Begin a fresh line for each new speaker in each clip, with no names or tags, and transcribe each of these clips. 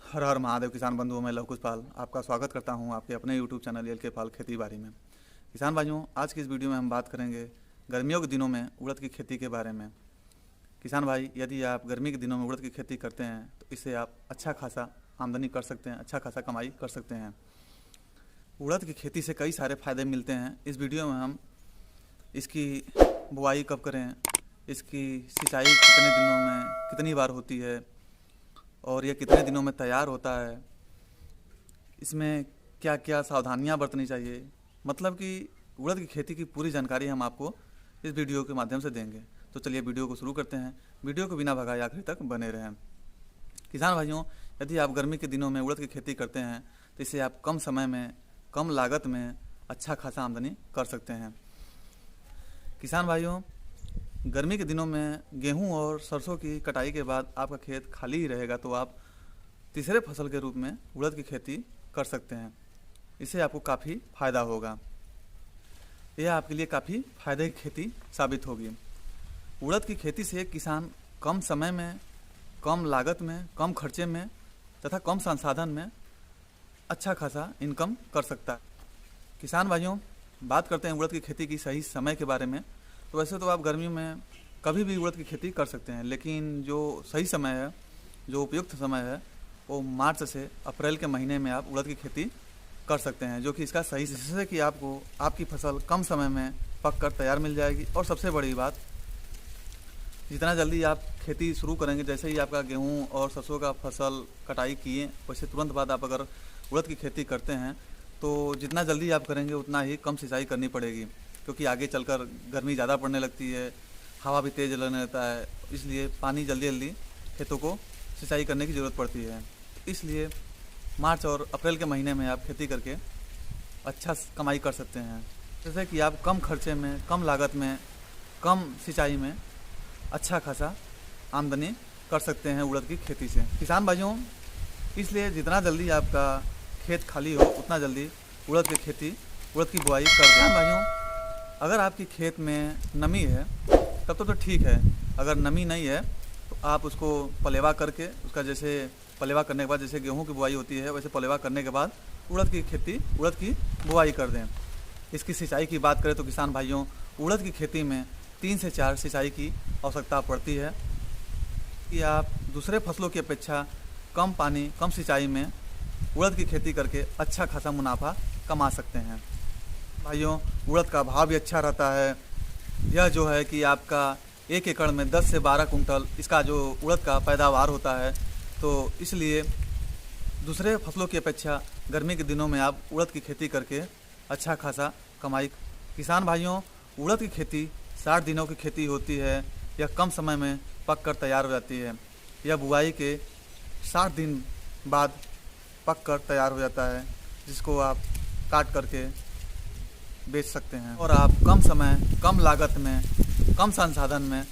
हर हर महादेव। किसान बंधुओं, मैं लव कुश पाल आपका स्वागत करता हूं आपके अपने यूट्यूब चैनल एल के पाल खेती बाड़ी में। किसान भाइयों, आज की इस वीडियो में हम बात करेंगे गर्मियों के दिनों में उड़द की खेती के बारे में। किसान भाई, यदि आप गर्मी के दिनों में उड़द की खेती करते हैं तो इससे आप अच्छा खासा आमदनी कर सकते हैं, अच्छा खासा कमाई कर सकते हैं। उड़द की खेती से कई सारे फ़ायदे मिलते हैं। इस वीडियो में हम इसकी बुआई कब करें, इसकी सिंचाई कितने दिनों में कितनी बार होती है और यह कितने दिनों में तैयार होता है, इसमें क्या क्या सावधानियां बरतनी चाहिए, मतलब कि उड़द की खेती की पूरी जानकारी हम आपको इस वीडियो के माध्यम से देंगे। तो चलिए वीडियो को शुरू करते हैं। वीडियो को बिना भगाए आखिर तक बने रहें। किसान भाइयों, यदि आप गर्मी के दिनों में उड़द की खेती करते हैं तो इससे आप कम समय में, कम लागत में अच्छा खासा आमदनी कर सकते हैं। किसान भाइयों, गर्मी के दिनों में गेहूं और सरसों की कटाई के बाद आपका खेत खाली ही रहेगा तो आप तीसरे फसल के रूप में उड़द की खेती कर सकते हैं। इससे आपको काफ़ी फ़ायदा होगा। यह आपके लिए काफ़ी फ़ायदे की खेती साबित होगी। उड़द की खेती से किसान कम समय में, कम लागत में, कम खर्चे में तथा कम संसाधन में अच्छा खासा इनकम कर सकता है। किसान भाइयों, बात करते हैं उड़द की खेती की सही समय के बारे में। तो वैसे तो आप गर्मियों में कभी भी उड़द की खेती कर सकते हैं, लेकिन जो सही समय है, जो उपयुक्त समय है, वो मार्च से अप्रैल के महीने में आप उड़द की खेती कर सकते हैं, जो कि इसका सही, जिससे कि आपको आपकी फसल कम समय में पक कर तैयार मिल जाएगी। और सबसे बड़ी बात, जितना जल्दी आप खेती शुरू करेंगे, जैसे ही आपका गेहूं और सरसों का फसल कटाई किए वैसे तुरंत बाद आप अगर उड़द की खेती करते हैं तो जितना जल्दी आप करेंगे उतना ही कम सिंचाई करनी पड़ेगी, क्योंकि आगे चलकर गर्मी ज़्यादा पड़ने लगती है, हवा भी तेज़ लगने लगता है, इसलिए पानी जल्दी जल्दी खेतों को सिंचाई करने की ज़रूरत पड़ती है। इसलिए मार्च और अप्रैल के महीने में आप खेती करके अच्छा कमाई कर सकते हैं, जैसे कि आप कम खर्चे में, कम लागत में, कम सिंचाई में अच्छा खासा आमदनी कर सकते हैं उड़द की खेती से। किसान भाइयों, इसलिए जितना जल्दी आपका खेत खाली हो उतना जल्दी उड़द की खेती, उड़द की बुआई कर दें। भाइयों, अगर आपकी खेत में नमी है तब तो ठीक है। अगर नमी नहीं है तो आप उसको पलेवा करके, उसका जैसे पलेवा करने के बाद जैसे गेहूं की बुआई होती है वैसे पलेवा करने के बाद उड़द की खेती, उड़द की बुआई कर दें। इसकी सिंचाई की बात करें तो किसान भाइयों, उड़द की खेती में 3 से 4 सिंचाई की आवश्यकता पड़ती है कि आप दूसरे फसलों की अपेक्षा कम पानी, कम सिंचाई में उड़द की खेती करके अच्छा खासा मुनाफा कमा सकते हैं। भाइयों, उड़द का भाव भी अच्छा रहता है। यह जो है कि आपका 1 एकड़ में 10 से 12 कुंटल इसका जो उड़द का पैदावार होता है, तो इसलिए दूसरे फसलों की अपेक्षा गर्मी के दिनों में आप उड़द की खेती करके अच्छा खासा कमाई। किसान भाइयों, उड़द की खेती 60 दिनों की खेती होती है। यह कम समय में पक कर तैयार हो जाती है। यह बुआई के 60 दिन बाद पक कर तैयार हो जाता है, जिसको आप काट करके बेच सकते हैं और आप कम समय, कम लागत में, कम संसाधन में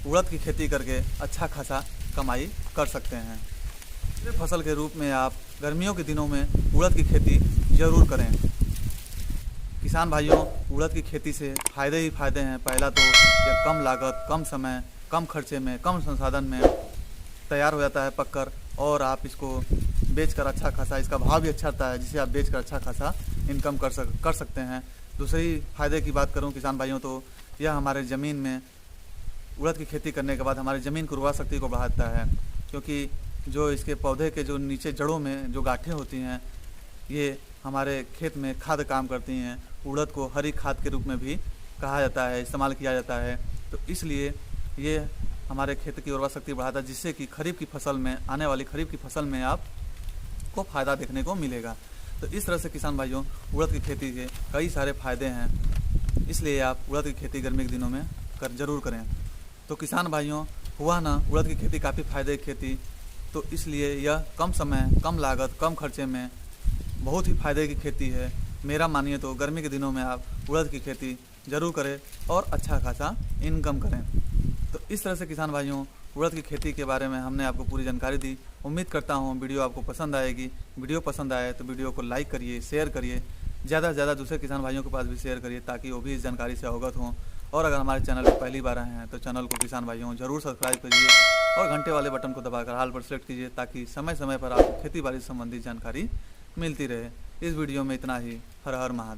उड़द की खेती करके अच्छा खासा कमाई कर सकते हैं। दूसरे फसल के रूप में आप गर्मियों के दिनों में उड़द की खेती ज़रूर करें। किसान भाइयों, उड़द की खेती से फ़ायदे ही फ़ायदे हैं। पहला तो यह कम लागत, कम समय, कम खर्चे में, कम संसाधन में तैयार हो जाता है पककर, और आप इसको बेचकर अच्छा खासा, इसका भाव भी अच्छा रहता है, जिसे आप बेचकर अच्छा खासा इनकम कर सकते हैं। दूसरी फ़ायदे की बात करूं किसान भाइयों, तो यह हमारे ज़मीन में उड़द की खेती करने के बाद हमारी ज़मीन की उर्वरा शक्ति को बढ़ाता है, क्योंकि जो इसके पौधे के जो नीचे जड़ों में जो गांठें होती हैं, ये हमारे खेत में खाद काम करती हैं। उड़द को हरी खाद के रूप में भी कहा जाता है, इस्तेमाल किया जाता है। तो इसलिए ये हमारे खेत की उर्वरा शक्ति बढ़ाता है, जिससे कि खरीफ की फसल में, आने वाली खरीफ की फसल में आपको फ़ायदा देखने को मिलेगा। तो इस तरह से किसान भाइयों, उड़द की खेती के कई सारे फ़ायदे हैं, इसलिए आप उड़द की खेती गर्मी के दिनों में ज़रूर करें। तो किसान भाइयों, हुआ ना उड़द की खेती काफ़ी फ़ायदे की खेती, तो इसलिए यह कम समय, कम लागत, कम खर्चे में बहुत ही फ़ायदे की खेती है। मेरा मानिए तो गर्मी के दिनों में आप उड़द की खेती ज़रूर करें और अच्छा खासा इनकम करें। तो इस तरह से किसान भाइयों, उड़द की खेती के बारे में हमने आपको पूरी जानकारी दी। उम्मीद करता हूँ वीडियो आपको पसंद आएगी। वीडियो पसंद आए तो वीडियो को लाइक करिए, शेयर करिए, ज़्यादा से ज़्यादा दूसरे किसान भाइयों के पास भी शेयर करिए, ताकि वो भी इस जानकारी से अवगत हों। और अगर हमारे चैनल पर पहली बार आए हैं तो चैनल को किसान भाइयों ज़रूर सब्सक्राइब करिए और घंटे वाले बटन को दबाकर हाल पर सेलेक्ट कीजिए ताकि समय समय पर आपको खेती बाड़ी संबंधी जानकारी मिलती रहे। इस वीडियो में इतना ही। हर हर महादेव।